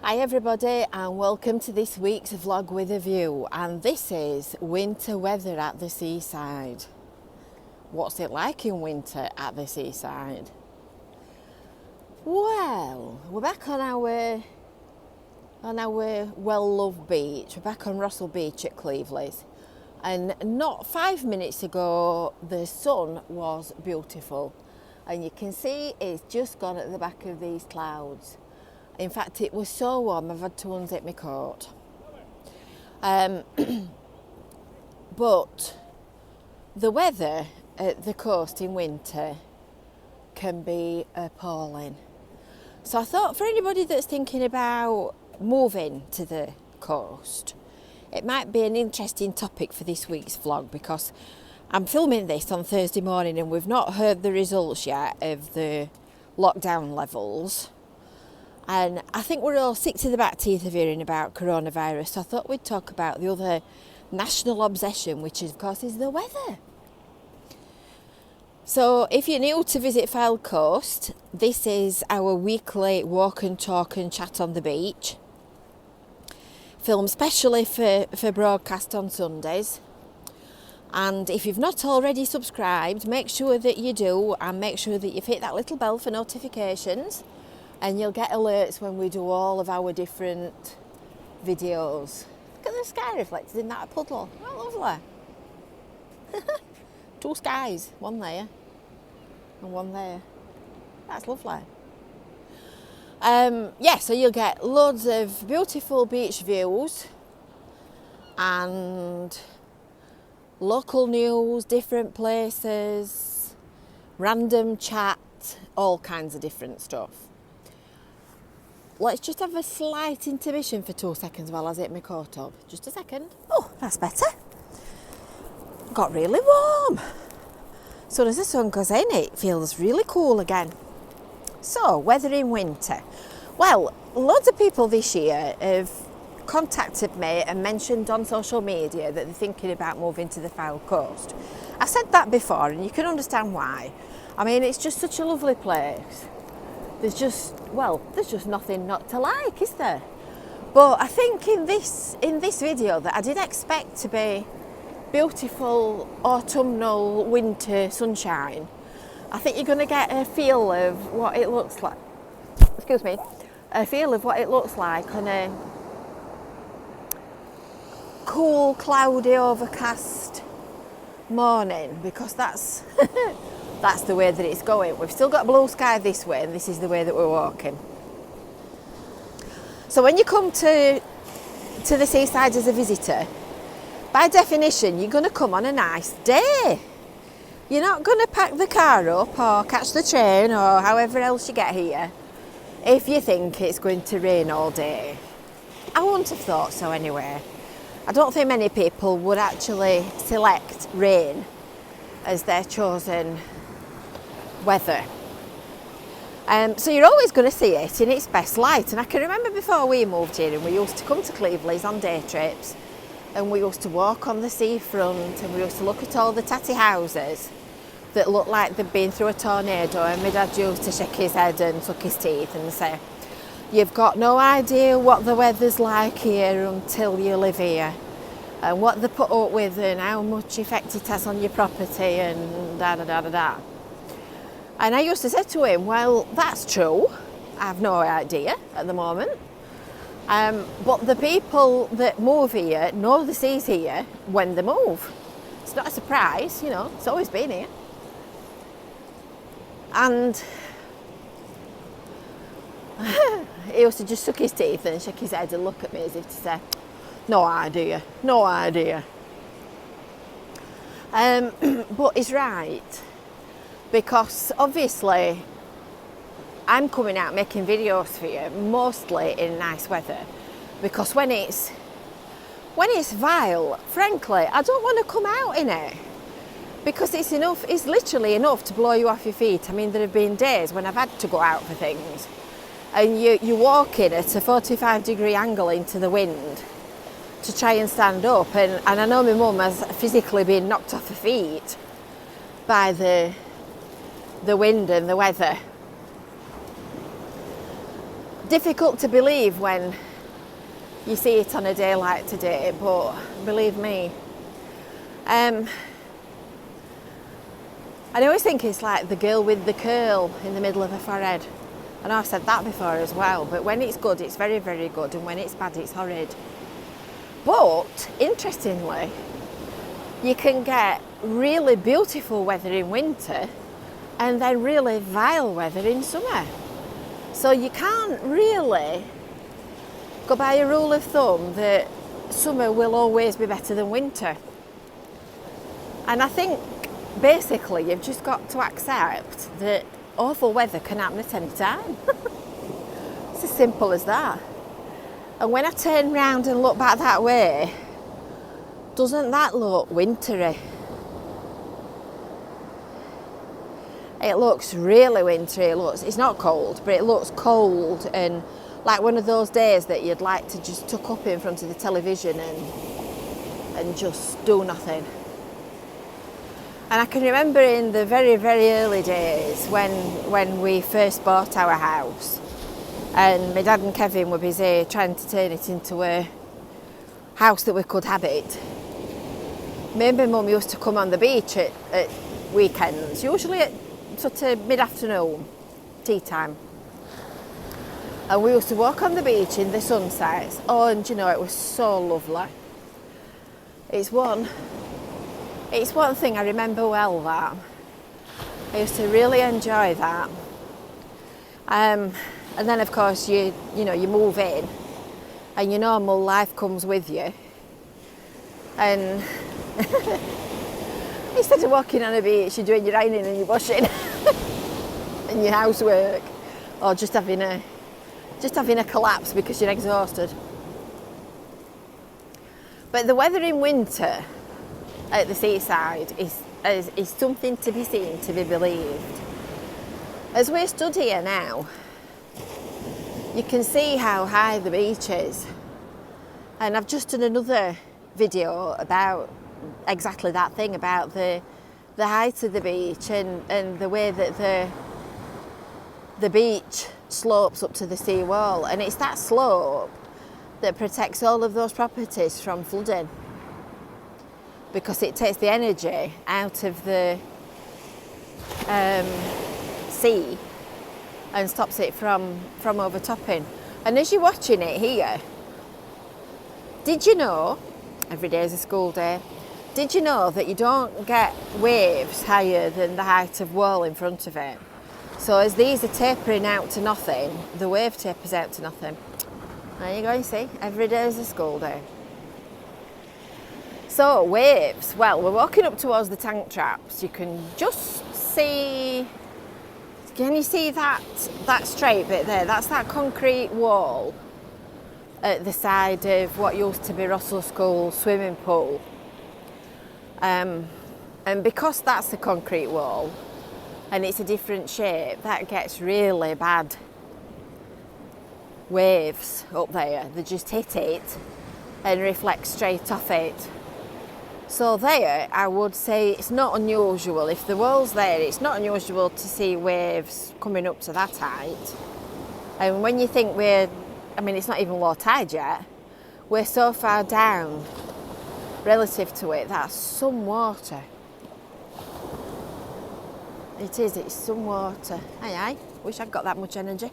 Hi everybody and welcome to this week's vlog with a view, and this is winter weather at the seaside. What's it like in winter at the seaside? Well, we're back on our well-loved beach. We're back on Russell Beach at Cleveland's, and not 5 minutes ago the sun was beautiful, and you can see it's just gone at the back of these clouds. In fact, it was so warm I've had to unzip my coat. But the weather at the coast in winter can be appalling. So I thought for anybody that's thinking about moving to the coast, it might be an interesting topic for this week's vlog, because I'm filming this on Thursday morning and we've not heard the results yet of the lockdown levels. And I think we're all sick to the back teeth of hearing about coronavirus, so I thought we'd talk about the other national obsession, which of course is the weather. So if you're new to Visit Fylde Coast, this is our weekly walk and talk and chat on the beach. Filmed specially for broadcast on Sundays. And if you've not already subscribed, make sure that you do, and make sure that you've hit that little bell for notifications. And you'll get alerts when we do all of our different videos. Look at the sky reflected in that puddle. Oh, lovely. Two skies, one there and one there. That's lovely. So you'll get loads of beautiful beach views and local news, different places, random chat, all kinds of different stuff. Let's just have a slight intermission for 2 seconds while I zip my coat up. Just a second. Oh, that's better. Got really warm. As soon as the sun goes in, it feels really cool again. So, weather in winter. Well, loads of people this year have contacted me and mentioned on social media that they're thinking about moving to the Fylde Coast. I've said that before, and you can understand why. I mean, it's just such a lovely place. There's just nothing not to like, is there? But I think in this video that I did expect to be beautiful autumnal winter sunshine, I think you're going to get a feel of what it looks like. Excuse me. A feel of what it looks like on a cool, cloudy, overcast morning, because that's that's the way that it's going. We've still got blue sky this way, and this is the way that we're walking. So when you come to the seaside as a visitor, by definition, you're going to come on a nice day. You're not going to pack the car up or catch the train or however else you get here if you think it's going to rain all day. I wouldn't have thought so anyway. I don't think many people would actually select rain as their chosen weather. So you're always going to see it in its best light. And I can remember before we moved here, and we used to come to Cleveland's on day trips, and we used to walk on the seafront, and we used to look at all the tatty houses that looked like they'd been through a tornado, and my dad used to shake his head and suck his teeth and say, "You've got no idea what the weather's like here until you live here, and what they put up with and how much effect it has on your property and da da da da da." And I used to say to him, well, that's true. I have no idea at the moment. But the people that move here know the sea's here when they move. It's not a surprise, you know, it's always been here. And he used to just suck his teeth and shake his head and look at me as if to say, no idea, no idea. But he's right. Because obviously I'm coming out making videos for you mostly in nice weather, because when it's vile, frankly, I don't want to come out in it, because it's literally enough to blow you off your feet. I mean, there have been days when I've had to go out for things and you walk in at a 45-degree angle into the wind to try and stand up, and I know my mum has physically been knocked off her feet by the wind and the weather. difficult to believe when you see it on a day like today, but believe me, I always think it's like the girl with the curl in the middle of her forehead. I know I've said that before as well, but when it's good, it's very, very good, and when it's bad, it's horrid. But interestingly, you can get really beautiful weather in winter and then really vile weather in summer. So you can't really go by a rule of thumb that summer will always be better than winter. And I think basically you've just got to accept that awful weather can happen at any time. It's as simple as that. And when I turn round and look back that way, doesn't that look wintry? It looks really wintry. It's not cold, but it looks cold and like one of those days that you'd like to just tuck up in front of the television and just do nothing. And I can remember in the very, very early days when we first bought our house, and my dad and Kevin were busy trying to turn it into a house that we could habit. Me and my mum used to come on the beach at weekends, usually at sort of mid-afternoon, tea time. And we used to walk on the beach in the sunsets. Oh, and you know, it was so lovely. It's one thing I remember well, that. I used to really enjoy that. And then of course you move in and your normal life comes with you. And instead of walking on a beach, you're doing your ironing and your washing and your housework, or just having a collapse because you're exhausted. But the weather in winter at the seaside is something to be seen, to be believed. As we stood here now, you can see how high the beach is. And I've just done another video about exactly that thing, about the height of the beach and the way that the beach slopes up to the sea wall. And it's that slope that protects all of those properties from flooding, because it takes the energy out of the sea and stops it from overtopping. And as you're watching it here, did you know, every day is a school day, did you know that you don't get waves higher than the height of wall in front of it? So as these are tapering out to nothing, the wave tapers out to nothing. There you go, you see, every day is a school day. So waves, well, we're walking up towards the tank traps. You can just see, can you see that straight bit there? That's that concrete wall at the side of what used to be Russell School swimming pool. And because that's a concrete wall and it's a different shape, that gets really bad waves up there. They just hit it and reflect straight off it. So there, I would say it's not unusual. If the wall's there, it's not unusual to see waves coming up to that height. And when you think it's not even low tide yet, we're so far down relative to it, that's some water. It's some water. Aye, wish I'd got that much energy.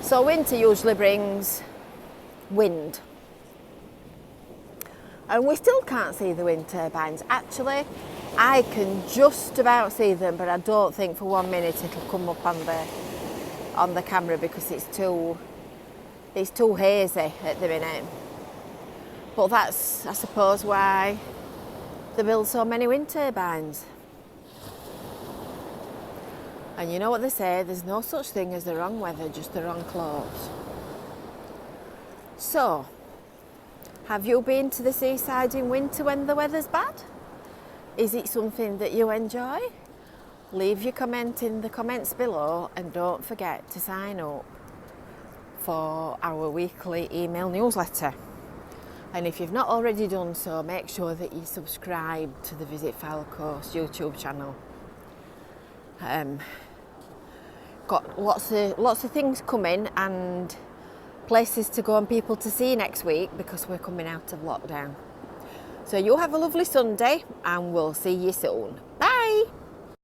So winter usually brings wind. And we still can't see the wind turbines. Actually, I can just about see them, but I don't think for 1 minute it'll come up on the camera because it's too hazy at the minute. But that's, I suppose, why they build so many wind turbines. And you know what they say, there's no such thing as the wrong weather, just the wrong clothes. So, have you been to the seaside in winter when the weather's bad? Is it something that you enjoy? Leave your comment in the comments below and don't forget to sign up for our weekly email newsletter. And if you've not already done so, make sure that you subscribe to the Visit Fylde Coast YouTube channel. Got lots of things coming and places to go and people to see next week because we're coming out of lockdown. So you have a lovely Sunday and we'll see you soon. Bye!